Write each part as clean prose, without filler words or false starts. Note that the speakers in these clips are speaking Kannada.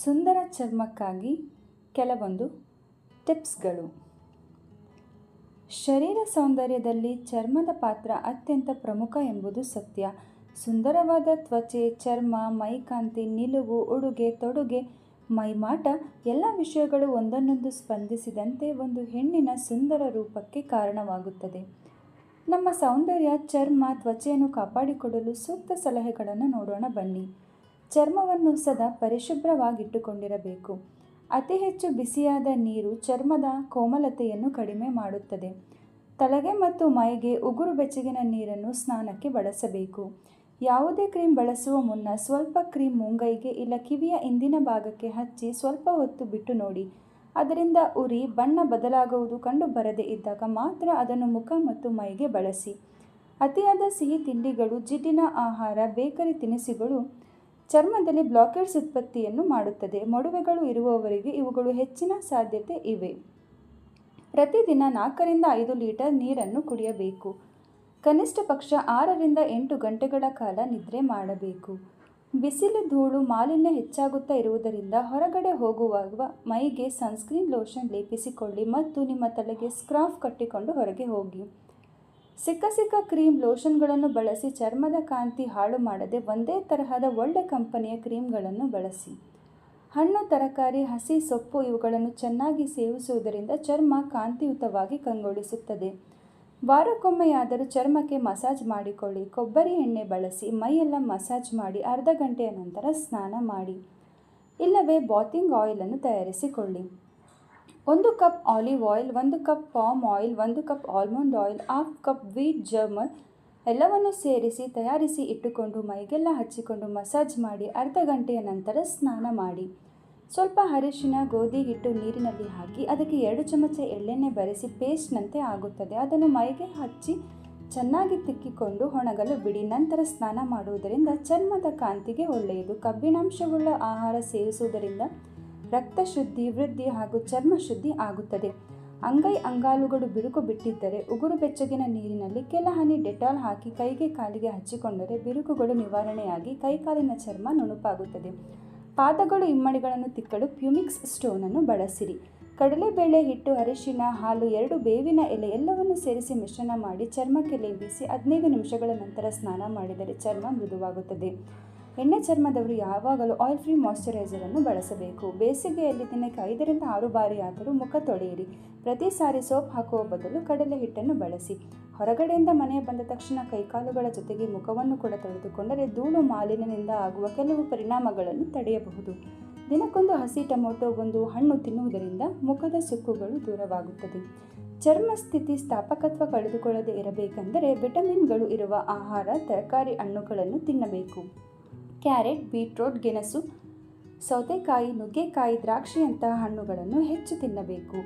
ಸುಂದರ ಚರ್ಮಕ್ಕಾಗಿ ಕೆಲವೊಂದು ಟಿಪ್ಸ್ಗಳು. ಶರೀರ ಸೌಂದರ್ಯದಲ್ಲಿ ಚರ್ಮದ ಪಾತ್ರ ಅತ್ಯಂತ ಪ್ರಮುಖ ಎಂಬುದು ಸತ್ಯ. ಸುಂದರವಾದ ತ್ವಚೆ, ಚರ್ಮ, ಮೈಕಾಂತಿ, ನಿಲುವು, ಉಡುಗೆ ತೊಡುಗೆ, ಮೈಮಾಟ ಎಲ್ಲ ವಿಷಯಗಳು ಒಂದನ್ನೊಂದು ಸ್ಪಂದಿಸಿದಂತೆ ಒಂದು ಹೆಣ್ಣಿನ ಸುಂದರ ರೂಪಕ್ಕೆ ಕಾರಣವಾಗುತ್ತದೆ. ನಮ್ಮ ಸೌಂದರ್ಯ, ಚರ್ಮ, ತ್ವಚೆಯನ್ನು ಕಾಪಾಡಿಕೊಳ್ಳಲು ಸೂಕ್ತ ಸಲಹೆಗಳನ್ನು ನೋಡೋಣ ಬನ್ನಿ. ಚರ್ಮವನ್ನು ಸದಾ ಪರಿಶುಭ್ರವಾಗಿಟ್ಟುಕೊಂಡಿರಬೇಕು. ಅತಿ ಹೆಚ್ಚು ಬಿಸಿಯಾದ ನೀರು ಚರ್ಮದ ಕೋಮಲತೆಯನ್ನು ಕಡಿಮೆ ಮಾಡುತ್ತದೆ. ತಲೆಗೆ ಮತ್ತು ಮೈಗೆ ಉಗುರು ಬೆಚ್ಚಗಿನ ನೀರನ್ನು ಸ್ನಾನಕ್ಕೆ ಬಳಸಬೇಕು. ಯಾವುದೇ ಕ್ರೀಮ್ ಬಳಸುವ ಮುನ್ನ ಸ್ವಲ್ಪ ಕ್ರೀಮ್ ಮುಂಗೈಗೆ ಇಲ್ಲ ಕಿವಿಯ ಹಿಂದಿನ ಭಾಗಕ್ಕೆ ಹಚ್ಚಿ ಸ್ವಲ್ಪ ಹೊತ್ತು ಬಿಟ್ಟು ನೋಡಿ. ಅದರಿಂದ ಉರಿ, ಬಣ್ಣ ಬದಲಾಗುವುದು ಕಂಡು ಬರದೇ ಇದ್ದಾಗ ಮಾತ್ರ ಅದನ್ನು ಮುಖ ಮತ್ತು ಮೈಗೆ ಬಳಸಿ. ಅತಿಯಾದ ಸಿಹಿ ತಿಂಡಿಗಳು, ಜಿಡ್ಡಿನ ಆಹಾರ, ಬೇಕರಿ ತಿನಿಸುಗಳು ಚರ್ಮದಲ್ಲಿ ಬ್ಲಾಕೇಡ್ಸ್ ಉತ್ಪತ್ತಿಯನ್ನು ಮಾಡುತ್ತದೆ. ಮೊಡವೆಗಳು ಇರುವವರಿಗೆ ಇವುಗಳು ಹೆಚ್ಚಿನ ಸಾಧ್ಯತೆ ಇವೆ. ಪ್ರತಿದಿನ 4 ರಿಂದ 5 ಲೀಟರ್ ನೀರನ್ನು ಕುಡಿಯಬೇಕು. ಕನಿಷ್ಠ ಪಕ್ಷ 6 ರಿಂದ 8 ಗಂಟೆಗಳ ಕಾಲ ನಿದ್ರೆ ಮಾಡಬೇಕು. ಬಿಸಿಲು, ಧೂಳು, ಮಾಲಿನ್ಯ ಹೆಚ್ಚಾಗುತ್ತಾ ಇರುವುದರಿಂದ ಹೊರಗಡೆ ಹೋಗುವಾಗ ಮೈಗೆ ಸನ್ಸ್ಕ್ರೀನ್ ಲೋಷನ್ ಲೇಪಿಸಿಕೊಳ್ಳಿ ಮತ್ತು ನಿಮ್ಮ ತಲೆಗೆ ಸ್ಕಾರ್ಫ್ ಕಟ್ಟಿಕೊಂಡು ಹೊರಗೆ ಹೋಗಿ. ಸಿಕ್ಕ ಕ್ರೀಮ್, ಲೋಷನ್ಗಳನ್ನು ಬಳಸಿ ಚರ್ಮದ ಕಾಂತಿ ಹಾಳು ಮಾಡದೆ ಒಂದೇ ತರಹದ ಒಳ್ಳೆ ಕಂಪನಿಯ ಕ್ರೀಮ್ಗಳನ್ನು ಬಳಸಿ. ಹಣ್ಣು, ತರಕಾರಿ, ಹಸಿ ಸೊಪ್ಪು ಇವುಗಳನ್ನು ಚೆನ್ನಾಗಿ ಸೇವಿಸುವುದರಿಂದ ಚರ್ಮ ಕಾಂತಿಯುತವಾಗಿ ಕಂಗೊಳಿಸುತ್ತದೆ. ವಾರಕ್ಕೊಮ್ಮೆಯಾದರೂ ಚರ್ಮಕ್ಕೆ ಮಸಾಜ್ ಮಾಡಿಕೊಳ್ಳಿ. ಕೊಬ್ಬರಿ ಎಣ್ಣೆ ಬಳಸಿ ಮೈಯೆಲ್ಲ ಮಸಾಜ್ ಮಾಡಿ ಅರ್ಧ ಗಂಟೆಯ ನಂತರ ಸ್ನಾನ ಮಾಡಿ. ಇಲ್ಲವೇ ಬಾತಿಂಗ್ ಆಯಿಲನ್ನು ತಯಾರಿಸಿಕೊಳ್ಳಿ. 1 cup olive oil, 1 cup palm oil, 1 cup almond oil, 1/2 cup wheat germ ಎಲ್ಲವನ್ನು ಸೇರಿಸಿ ತಯಾರಿಸಿ ಇಟ್ಟುಕೊಂಡು ಮೈಗೆಲ್ಲ ಹಚ್ಚಿಕೊಂಡು ಮಸಾಜ್ ಮಾಡಿ ಅರ್ಧ ಗಂಟೆಯ ನಂತರ ಸ್ನಾನ ಮಾಡಿ. ಸ್ವಲ್ಪ ಅರಿಶಿನ, ಗೋಧಿ ಹಿಟ್ಟು ನೀರಿನಲ್ಲಿ ಹಾಕಿ ಅದಕ್ಕೆ 2 ಚಮಚ ಎಳ್ಳೆಣ್ಣೆ ಬೆರೆಸಿ ಪೇಸ್ಟ್ನಂತೆ ಆಗುತ್ತದೆ. ಅದನ್ನು ಮೈಗೆ ಹಚ್ಚಿ ಚೆನ್ನಾಗಿ ತಿಕ್ಕಿಕೊಂಡು ಒಣಗಲು ಬಿಡಿ. ನಂತರ ಸ್ನಾನ ಮಾಡುವುದರಿಂದ ಚರ್ಮದ ಕಾಂತಿಗೆ ಒಳ್ಳೆಯದು. ಕಬ್ಬಿಣಾಂಶವುಳ್ಳ ಆಹಾರ ಸೇವಿಸುವುದರಿಂದ ರಕ್ತ ಶುದ್ಧಿ, ವೃದ್ಧಿ ಹಾಗೂ ಚರ್ಮ ಶುದ್ಧಿ ಆಗುತ್ತದೆ. ಅಂಗಾಲುಗಳು ಬಿರುಕು ಬಿಟ್ಟಿದ್ದರೆ ಉಗುರು ಬೆಚ್ಚಗಿನ ನೀರಿನಲ್ಲಿ ಕೆಲ ಹನಿ ಡೆಟಾಲ್ ಹಾಕಿ ಕೈಗೆ ಕಾಲಿಗೆ ಹಚ್ಚಿಕೊಂಡರೆ ಬಿರುಕುಗಳು ನಿವಾರಣೆಯಾಗಿ ಕೈಕಾಲಿನ ಚರ್ಮ ನುಣುಪಾಗುತ್ತದೆ. ಪಾದಗಳು, ಇಮ್ಮಡಿಗಳನ್ನು ತಿಕ್ಕಲು ಪ್ಯೂಮಿಕ್ಸ್ ಸ್ಟೋನನ್ನು ಬಳಸಿರಿ. ಕಡಲೆಬೇಳೆ ಹಿಟ್ಟು, ಅರಿಶಿನ, ಹಾಲು, 2 ಬೇವಿನ ಎಲೆ ಎಲ್ಲವನ್ನು ಸೇರಿಸಿ ಮಿಶ್ರಣ ಮಾಡಿ ಚರ್ಮಕ್ಕೆ ಲೇಪಿಸಿ 15 ನಿಮಿಷಗಳ ನಂತರ ಸ್ನಾನ ಮಾಡಿದರೆ ಚರ್ಮ ಮೃದುವಾಗುತ್ತದೆ. ಎಣ್ಣೆ ಚರ್ಮದವರು ಯಾವಾಗಲೂ ಆಯಿಲ್ ಫ್ರೀ ಮಾಯಿಶ್ಚರೈಸರನ್ನು ಬಳಸಬೇಕು. ಬೇಸಿಗೆಯಲ್ಲಿ ದಿನಕ್ಕೆ 5 ರಿಂದ 6 ಬಾರಿಯಾದರೂ ಮುಖ ತೊಳೆಯಿರಿ. ಪ್ರತಿ ಸಾರಿ ಸೋಪ್ ಹಾಕುವ ಬದಲು ಕಡಲೆ ಹಿಟ್ಟನ್ನು ಬಳಸಿ. ಹೊರಗಡೆಯಿಂದ ಮನೆಗೆ ಬಂದ ತಕ್ಷಣ ಕೈಕಾಲುಗಳ ಜೊತೆಗೆ ಮುಖವನ್ನು ಕೂಡ ತೊಳೆದುಕೊಂಡರೆ ಧೂಳು, ಮಾಲಿನ್ಯದಿಂದ ಆಗುವ ಕೆಲವು ಪರಿಣಾಮಗಳನ್ನು ತಡೆಯಬಹುದು. ದಿನಕ್ಕೊಂದು ಹಸಿ ಟೊಮೊಟೊ, 1 ಹಣ್ಣು ತಿನ್ನುವುದರಿಂದ ಮುಖದ ಸುಕ್ಕುಗಳು ದೂರವಾಗುತ್ತದೆ. ಚರ್ಮ ಸ್ಥಿತಿ ಸ್ಥಾಪಕತ್ವ ಕಳೆದುಕೊಳ್ಳದೆ ಇರಬೇಕೆಂದರೆ ವಿಟಮಿನ್ಗಳು ಇರುವ ಆಹಾರ, ತರಕಾರಿ, ಹಣ್ಣುಗಳನ್ನು ತಿನ್ನಬೇಕು. ಕ್ಯಾರೆಟ್, ಬೀಟ್ರೋಟ್, ಗೆಣಸು, ಸೌತೆಕಾಯಿ, ನುಗ್ಗೆಕಾಯಿ, ದ್ರಾಕ್ಷಿಯಂತಹ ಹಣ್ಣುಗಳನ್ನು ಹೆಚ್ಚು ತಿನ್ನಬೇಕು.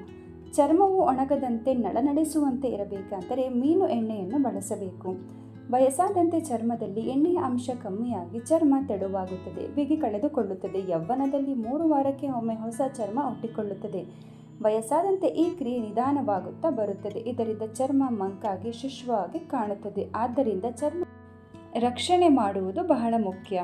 ಚರ್ಮವು ಒಣಗದಂತೆ ನಳನಳಿಸುವಂತೆ ಇರಬೇಕೆಂದರೆ ಮೀನು ಎಣ್ಣೆಯನ್ನು ಬಳಸಬೇಕು. ವಯಸ್ಸಾದಂತೆ ಚರ್ಮದಲ್ಲಿ ಎಣ್ಣೆಯ ಅಂಶ ಕಮ್ಮಿಯಾಗಿ ಚರ್ಮ ತೆಳುವಾಗುತ್ತದೆ, ಬಿಗಿ ಕಳೆದುಕೊಳ್ಳುತ್ತದೆ. ಯೌವನದಲ್ಲಿ 3 ವಾರಕ್ಕೆ ಒಮ್ಮೆ ಹೊಸ ಚರ್ಮ ಹುಟ್ಟಿಕೊಳ್ಳುತ್ತದೆ. ವಯಸ್ಸಾದಂತೆ ಈ ಕ್ರಿಯೆ ನಿಧಾನವಾಗುತ್ತಾ ಬರುತ್ತದೆ. ಇದರಿಂದ ಚರ್ಮ ಮಂಕಾಗಿ ಶುಷ್ಕವಾಗಿ ಕಾಣುತ್ತದೆ. ಆದ್ದರಿಂದ ಚರ್ಮ ರಕ್ಷಣೆ ಮಾಡುವುದು ಬಹಳ ಮುಖ್ಯ.